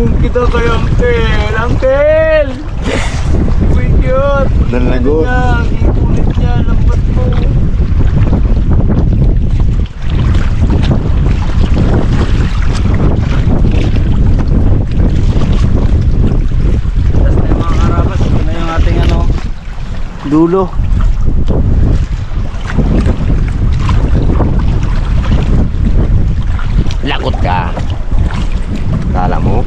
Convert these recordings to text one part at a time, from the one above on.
Susumbong kita kay Uncle. Uncle! Uy, cute. Nalagot. Ikulit niya. Lambat mo. Tapos na yung mga karabas. Ito na yung ating ano, dulo. Lagot ka. Kala mo?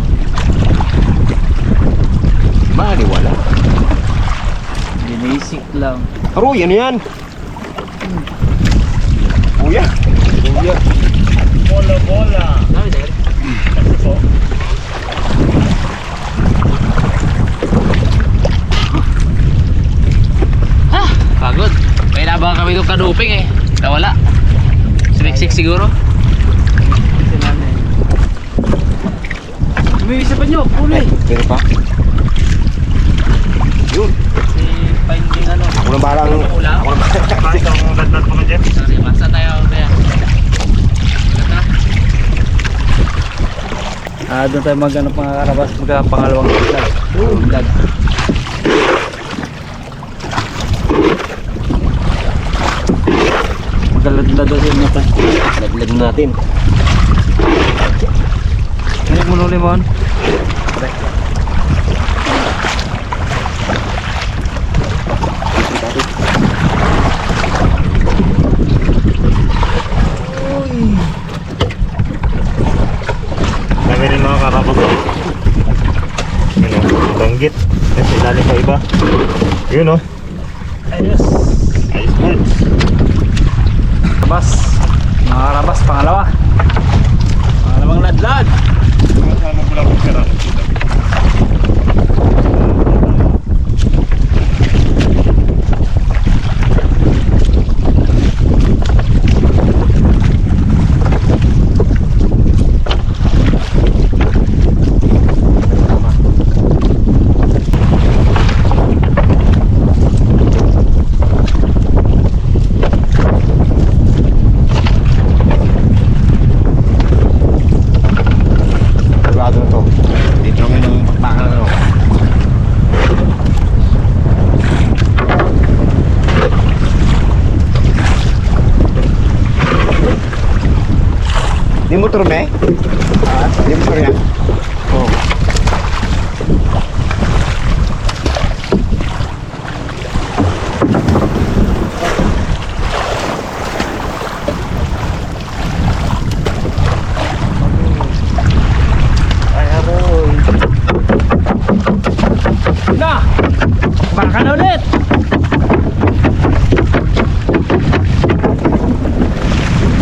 Maliwala. Ginisik lang. Aroy, ano yan? Kuya. Kuya. Bola. Ano din? Kasi po. Pagod. May nabang kami doon kaduping eh. Nawala. Siniksik siguro. May isa pa nyo, kulay. Pero pa. Yun. Si finding ano. Ako na balang. Ulam. Ako na balang. Bakit ako magandang pa dyan? Sorry, masa tayo kaya. Doon tayo mag-ano mga karabas, pangalawang vlog. Vlog. Maglalad doon yung mata. Laglag natin. Ano mo nung limon? Kami rin mga karabas. Yun o, banggit. Kasi ilalim pa iba. Yun o. Ayos. Ayos good. Karabas. Mga karabas, pangalawa. Pangalawang ladlad. Sama ko lang pera. Sigurado na to. Dito kami ng pakpakan na. Di motor na eh? Di motor yan? Oo. Ay, aroy. Na! Baka na ulit!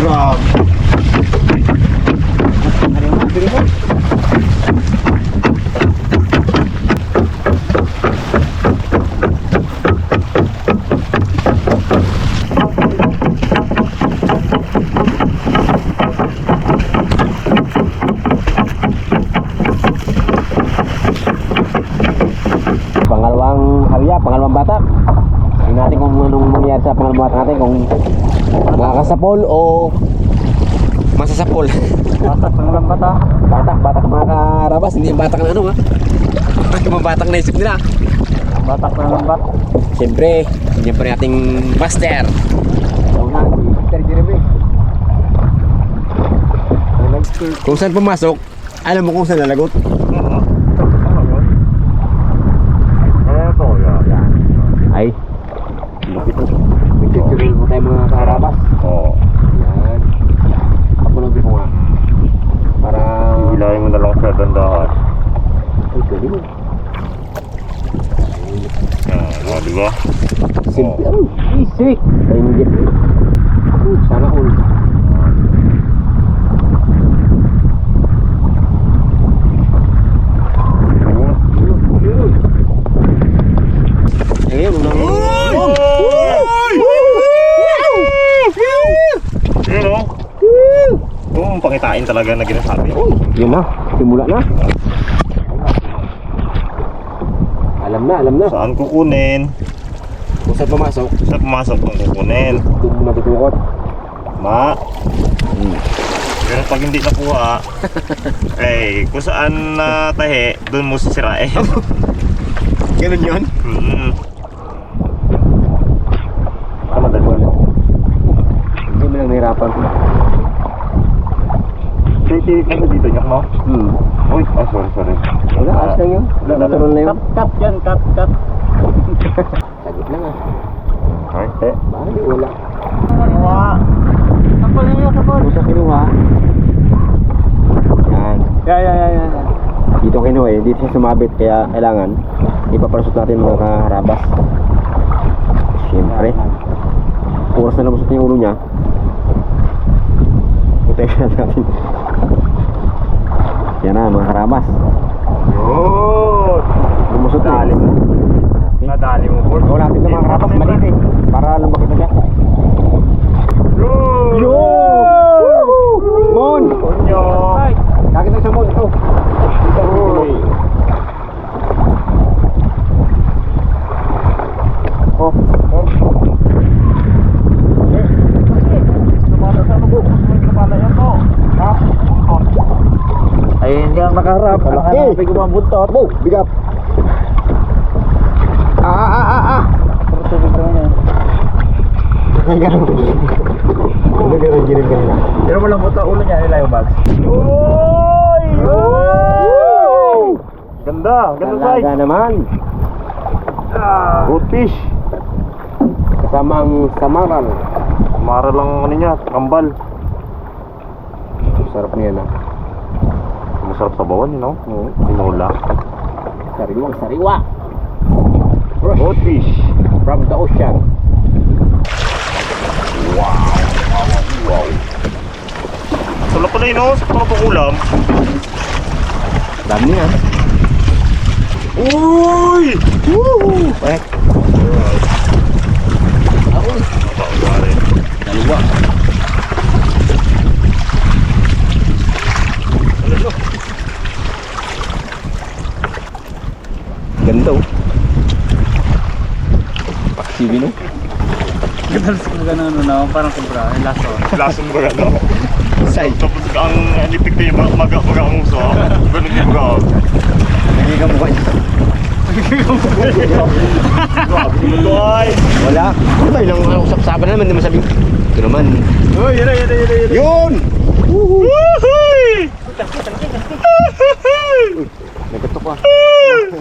Grabe. Pangalawang harya, pangalawang batak. Tingnan natin kung anong mangyayari sa pangalawang batak natin, kung makakasapol o masasapol. Batak ng lambat ah. Batak mga karabas, hindi yung batak na ano ha. Yung mga batak na isip nila. Batak ng lambat. Siyempre, yan pa rin ating master. Ito na, si Mr. Jeremy. Kung saan pumasok, alam mo kung saan nalagot. Eto, yan. Ay, lupit ito. May tutorial mo tayo mga karabas. Oo. Yan. Kapulog mo nga. Para... Hilahin mo na lang sa dandahan. Ay, galing mo. Yan, di ba? Simple. Oh, easy. Ay, hindi. Sana all. Ayun, unang... Yun o. Oo, pakitain talaga na ginasabi. Yun na, simula na. Alam na. Saan kukunin? Kung saan pumasok, Saan pumasok ang kukunin? doon mo matutukot. Ma. Pero pag hindi nakuha, eh, kung saan tahi, doon mo sisirain. Ganun yun? Tama dali mo. Hindi mo lang nahirapan. Titig ka dito, nyak mo? Uy, sorry. Wala, ayos lang yun. Natural na yun. Kap yan, kap. Sagit lang ah. Ay, Bakit wala? Kapal niya, kapal. Kung sa kinuha. Yan. Yeah. Dito kinuha eh. Dito siya sumabit. Kaya kailangan ipapalusot natin mga kaharabas. Siyempre. Oras na lumusot yung ulo niya. Putekan natin. Yan na mga karabas. yun! Lumusot na. Nadali mo. Nadali mo, Bord. Gawin natin ito mga karabas. Maliit eh. Para lumaki na siya. Yun! Mon! Kunyo! Kakit na sa mon. Ito. Uy! Oh. Ayun yung nakaharap. Malaki. Ko ba ang buntot? Bo, bigap. Pero tubig naman yan. Ganun kanina. Pero walang buto ulo niya, ilayo bags. Uy! Ganda! Ganda size! Talaga naman. Good fish! Kasamang samaran. Mara lang ano niya, kambal. Sarap niya na. Masarap sa bawan, you know? Tinola. Sariwang sariwa. Good fish! From the ocean. Wow! Sarap pala yun, no? Sa pang-ulam. Dami niya. Uy! Woo! Eh, Pare. dalawa. Ganda oh. Paksibi no? Gadalas ko gano'n ano, parang kubra, yung laso. Lasong ba no? Say. Tapos ang nipik tayo maga ang uso. Ganun yung grab. Hindi ka mukha niya. Grabe naman to ay. Wala. Ano ba ilang usap-usapan naman? Hindi masabi. Ito naman. Oh, yun. Yun! Woohoo! Nagatok ka.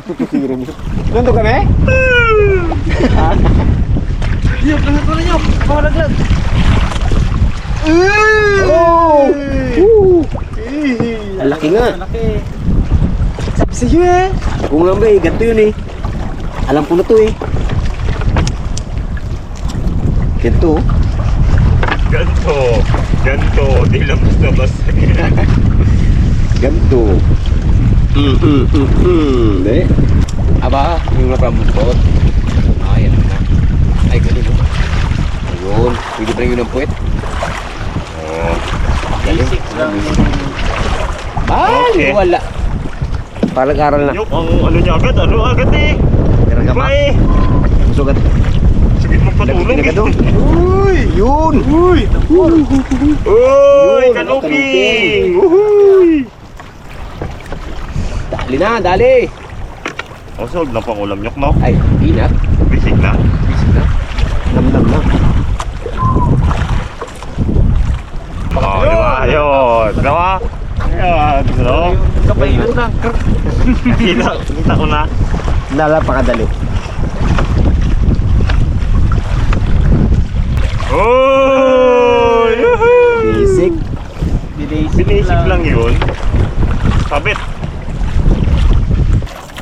Tutusirin mo. Nandun kami? Yung, lahat mo na nyo. Pakalaglag. Oh! Ang laki nga. Malaki. Sabi sa'yo eh. Kung lang ba eh, ganito yun eh. Alam ko na to eh. Ganito. Ganto. Di lang basta-basta. Ganito. Hindi. Aba, yung napambukot. Ah, yan na. Ay, ganun mo. Ayun. Pwede pa rin yun ang puwet. Oh. Basic lang. Ay, Okay. wala. Palag-aral na. Yung ang ano niya agad eh. Karagama. Iba eh. Gusto ka. Sige magpatulong Lagi eh. doon. Uy! Yun! Uy, Yun, kanuping! Uhuy! Dali na, dali! Ang solve na pang ulam nyok, no? Ay, inat. Basic na. Bisig na. Namnam na. Oh, di ba? Ayun. Diba? Ayan, no? Kapay mo na. Kita ko na. Napakadali. Oh! Basic. Basic lang yun. Sabit.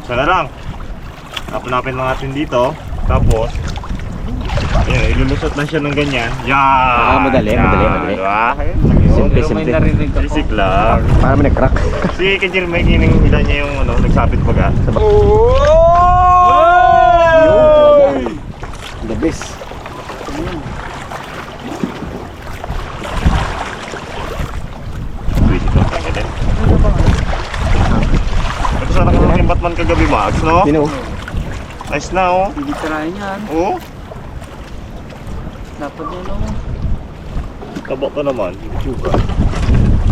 Sana lang. Napanapin lang natin dito. Tapos, ayan, ilulusot lang siya ng ganyan. Yan! Madali. Diba? Simple, Pero may simple. narinig ako. Basic lang. Para may nag-crack. Si Kajir may hinila niya yung ano, nagsabit baga. Yun, talaga. The best. Basic lang talaga din. Ito sana ka ng Batman kagabi, Max, no? Sino? Nice na, oh. Hindi tirahin yan. Oh, Dapat yan o. taba ka naman. Sugar.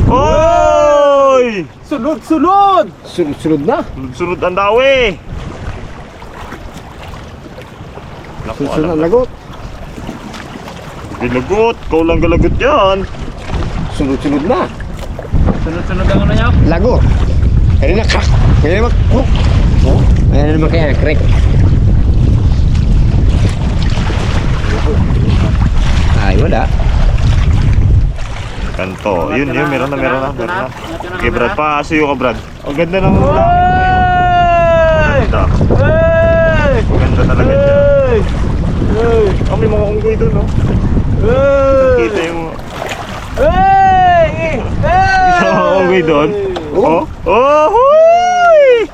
Oy! Sunod, sunod! Sunod na. Sunod ang dawi. Naku, Sunod alam ang na. lagot. Galagot. Kau lang galagot yan. Sunod na. Sunod-sunod ang ano niya. Lagot. Kaya na crack. Kaya naman crack. Oh, ayan naman kaya crack. Ay, wala. Kanto. Yun, meron na. Okay, Brad, paasuyo ka, Brad. Ang ganda ng Hey! Ganda. Hey! Ganda talaga dyan. Hey! Hey! Oh, may mga unggoy doon, no? Hey! Kita yung Hey! Hey! isang mga unggoy doon. Oh. Oh, huy!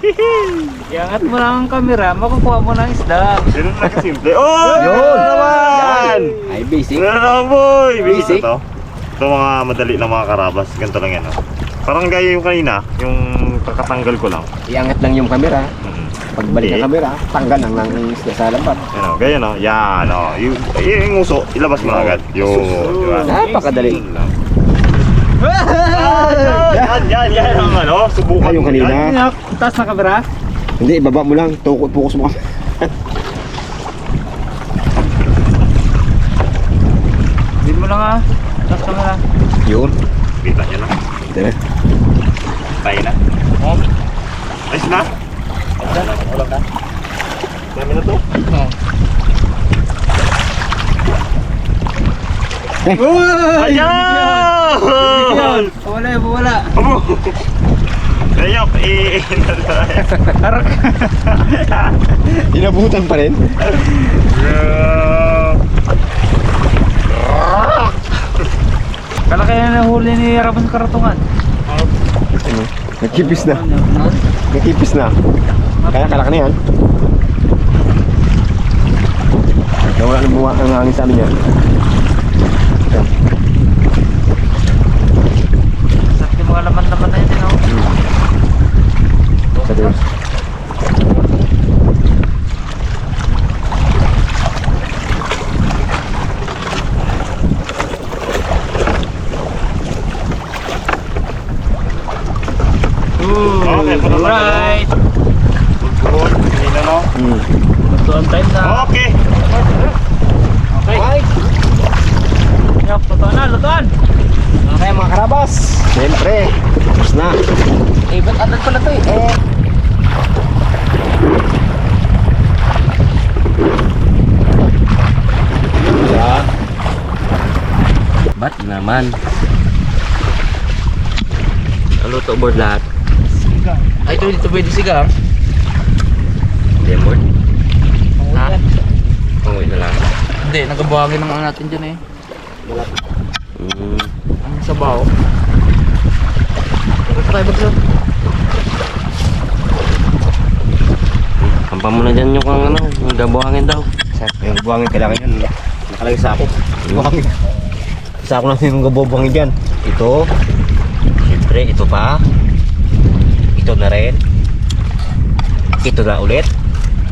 Iangat mo lang ang camera, makukuha mo ng isda. Ganun lang kasimple. Oh, Yun! naman! Ay, basic. Ganun naman, boy! Basic. Ito. Ito mga madali na mga karabas. Ganito lang yan, no? Parang gaya yung kanina, yung kakatanggal ko lang. Iangat lang yung camera. Mm. Pagbalik ang camera, tanggal lang ng isda sa lambat. Yan, o, gaya, no? Yan, o. Yung uso, ilabas mo na agad. Yung, di ba? Napakadali. Yun lang. Yan ang ano, subukan Ay, yung mo kanina. yan. Taas na camera. Hindi, ibaba mo lang. Focus mo. Din mo lang ah. Taas camera. Yun. Kita niya na. Ito na. Tayo na. Oh. Ayos na? Wala ka? Dami na to. Oh. Ayan! Wala, wala. Abo! Ayok, Harap. Inabutan pa rin. Kalaki na nahuli ni Ramon Karatungan. Nagkipis na. Nagkipis na. Kaya kalak na yan. Nawala ng buwa ang hangin sa amin yan. Yan. Sakti mga laman-laman na yun, oh. Sa doon. Okay, pala lang. Alright. Good. Hindi na, no? Ito ang time na. Okay. Okay. Yok, lutuan na, lutuan. Okay mga karabas. Siyempre. Tapos na. Eh, ba't agad pala to eh? Ba't naman? Ano to board lahat? Ay, ito pwede sigang. Hindi board. Ha? Panguwi na lang. Hindi, nagabuhagin naman natin dyan eh. Ang sabaw. Ito tayo bagso. Kampa mo na dyan yung ano, yung gabuhangin daw. Yung buwangin kailangan yan. Nakalagay sa ako. Buwangin. Sa ako lang yung gabubuwangin dyan. Ito. Siyempre, ito pa. Ito na rin. Ito na ulit.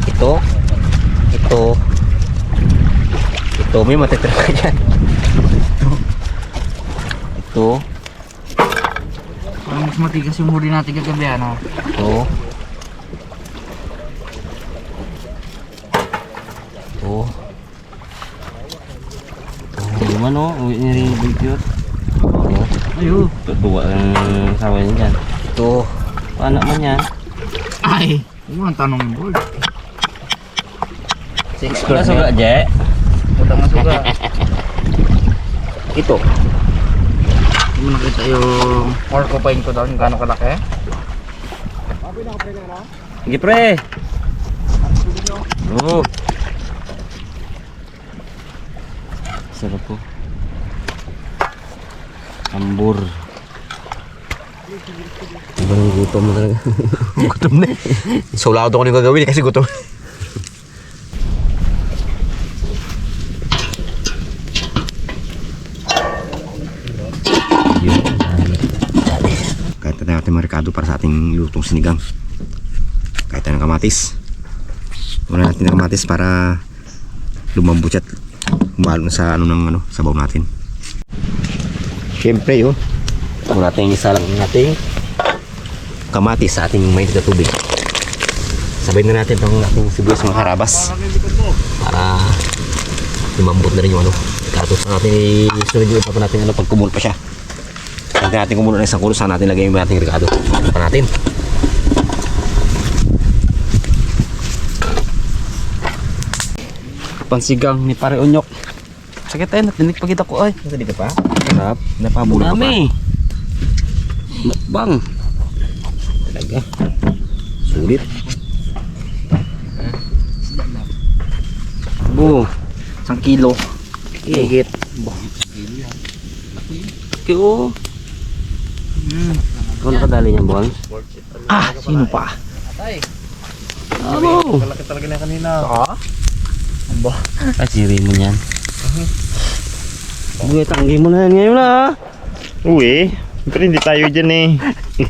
Ito. Ito. Ito. May matitira ka dyan. Ito. Parang mas matigas yung huli natin kagabi, ano? Ito. Ito. Hindi man o, uwi niya rin yung cute. Ayun. Tutuwa ang sawa niya dyan. Ito. Paano man yan? Ay, huwag mo ang tanong yung board. Wala suga, Je. Puta masuga. Ito. Hindi mo nakita yung porcupine ko daw, yung gano'ng kalaki. Sige pre. Oo. Sarap po. Ambur. Ibang gutom na talaga. Gutom na eh. Sulado ko na yung gagawin kasi gutom. Kahit na natin marikado para sa ating lutong sinigang. Kahit na ng kamatis. Wala natin ng kamatis para lumambot at humalo na sa ano ng ano, sabaw natin. Siyempre yun. Kung natin isa lang ang ating kamatis sa ating mainit na tubig. Sabay na natin itong ating sibuyas mga karabas para lumambot na rin yung ano. Tapos natin isunod yung pa natin ano pag kumulo pa siya. Pag natin kumulo na isang kulo, saan natin lagay yung ating ricado. Pa natin. Pansigang ni Pare Onyok. Sakit tayo, natinig pa kita ko ay. Nasa dito pa? Sarap. Napabulo pa pa. Dami. Bang. Talaga. Sulit. Bu. 1 kilo. Higit. Kyo. Kung nakadali niyan, Bon? Ah, sino pa? Ano? Malaki talaga na kanina. Ah, siri mo yan. Buhay, tanggi mo na yan ngayon ha. Uwi. Siyempre hindi tayo dyan eh.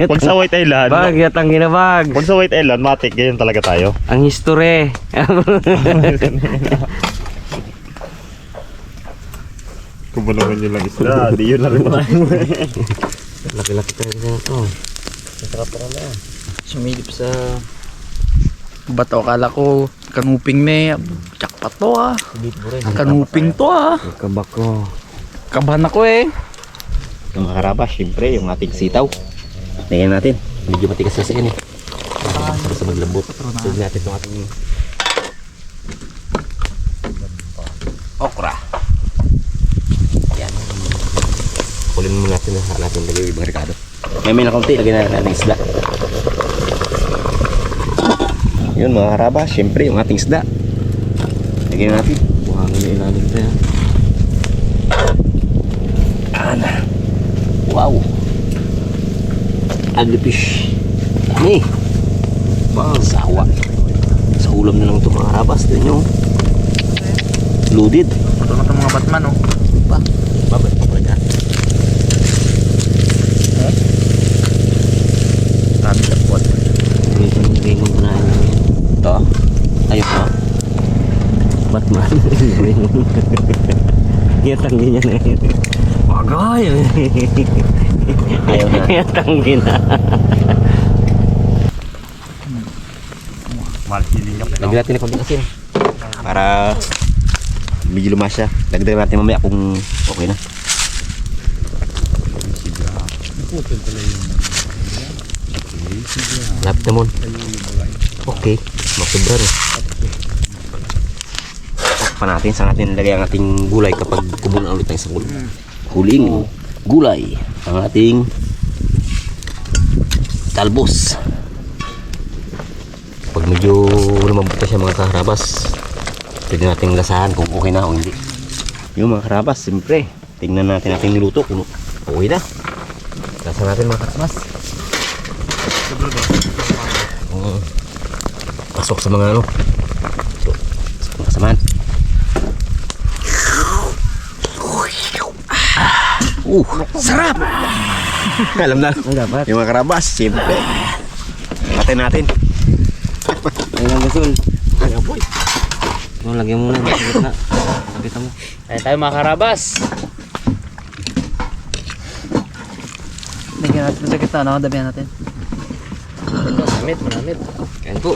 Pag sa White Island. Bag, yatanggi na bag. Pag sa White Island, matik. Ganyan talaga tayo. Ang history. Kumbulungan nyo lang isda. Di yun na rin manahin mo eh. Laki-laki talaga na ito. Masarap pa rin yan. Sumilip sa bato, akala ko kanuping na pa to ah. Kanuping to ah. Kabak ko. Kabahan ako eh. Yung mga karabas, syempre, yung ating sitaw. Tingnan natin. Medyo matigas na siya eh. Para sa maglambot. Tingnan natin itong ating okra. Yan. Kulin mo natin na natin lagay yung ibang ricado. May na konti, lagyan natin ng isda. Yun mga karabas, syempre, yung ating isda. Lagyan natin. Buhangin yung ilalim ito yan. Ana. Wow. Ugly fish. Dami. Bang, sawa. Sa ulam na lang ito mga karabas. Tignan nyo. Loaded. Ito na itong mga Batman oh. Babay pa pala dyan. Sabi sa pot. Ito yung ringon ko na yun. Ito. Ayos no? Batman. Yatanggi niya na yun. Bagay. Ayaw na. Yatanggi na. Malhiling ka. Lagyan natin na konting asin. Para medyo lumas siya. Lagyan natin mamaya kung okay na. Lapit naman. Okay. Magsubra rin. Pa natin, saan natin nilagay ang ating gulay kapag kumulo na ulit ng isang ulo. Huling gulay ang ating talbos. Pag medyo lumambot na siya mga karabas, pwede natin lasahan kung okay na o hindi. Yung mga karabas, siyempre tingnan natin ating niluto kung okay na. Lasahan natin mga karabas. Pasok sa mga ano, so, sa mga samahan. Sarap! Alam na dapat. Yung mga karabas, siyempre. Patay natin. Ay lang gasol. Ay boy. No, lagyan mo na sa gitna. Nakita mo. Ay tayo mga karabas. Lagyan natin sa gitna, no? Damihan natin. Manamit. Kain po.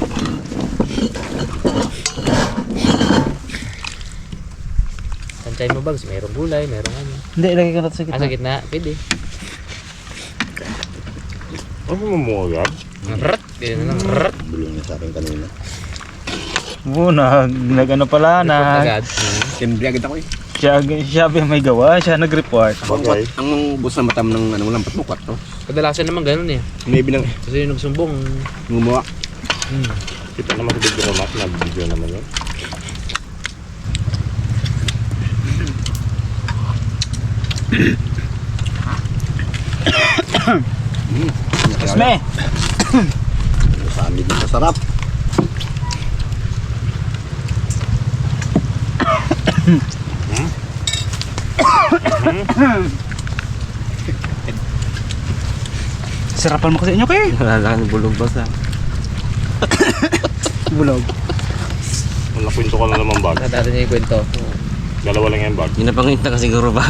Sanchay mo bags, mayroong gulay, mayroong ano. Hindi, ilagay ko na ito sa gitna. Sa gitna, pwede. Ano mo mo agad? Rrrt, ganyan na lang. Rrrt. Bulong niya sa akin kanina. Oo, nag-ano pala na. Agad. Siyempre agad ako eh. Siya may gawa, siya nag-report. Okay. Ang bus na matam ng ano, lampat mo, 4. Kadalasan naman ganun eh. May binang Kasi yung nagsumbong. gumawa. Kita naman sa video naman. Nag-video naman yun. Isme! Sa amin din masarap. Sarapan mo kasi inyo kay. Nalalaan bulog ba sa? Bulog. Nakwento ka na naman bag. Nadali niya yung kwento. Dalawa lang yung bag. Yun na panginta ka siguro ba?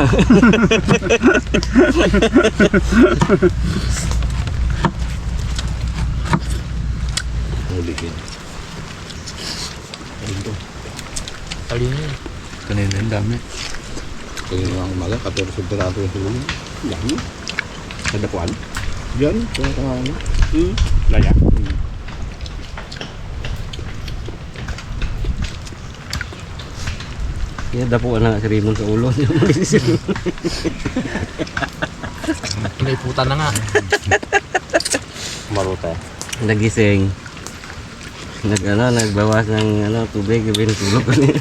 Ulitin. Alin yun? Kanina ang dami. Kaya nga umaga, 14 piraso yung tulong. Yan. Sa dapuan. Yan. Kung ano. Laya. Kaya dapuan na nga si Raymond sa ulo. Naiputan na nga. Maruta. Nagising. Nagbawas ng tubig, gawin tulog ko niya.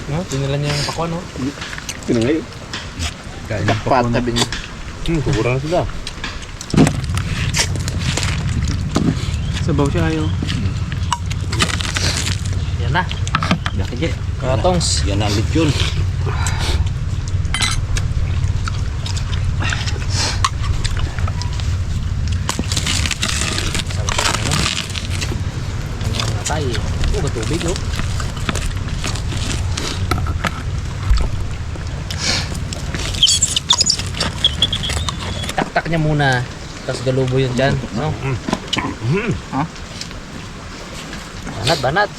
No, tinila niya yung pakwan, no? Pinangay. Kain ng pakwan. Sabi niya. Kukurang na sila. Sabaw siya ayo. Yan na. Bakit yan? Katongs. Yan na ulit yun. Natay. Matubig, oh. Taktak niya muna. Tapos galubo yun dyan. No? Ha? Banat, banat.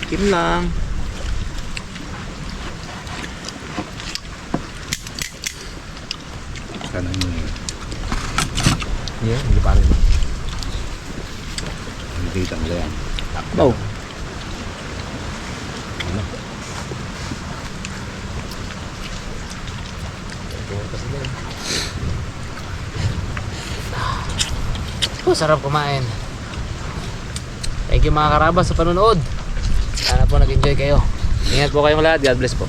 Kim lang. Kanan mo yun. Yeah, hindi pa rin. Nakikita mo yan. Oh. Oh, sarap kumain. Thank you mga karabas sa panonood. Sana po nag-enjoy kayo. Ingat po kayong lahat. God bless po.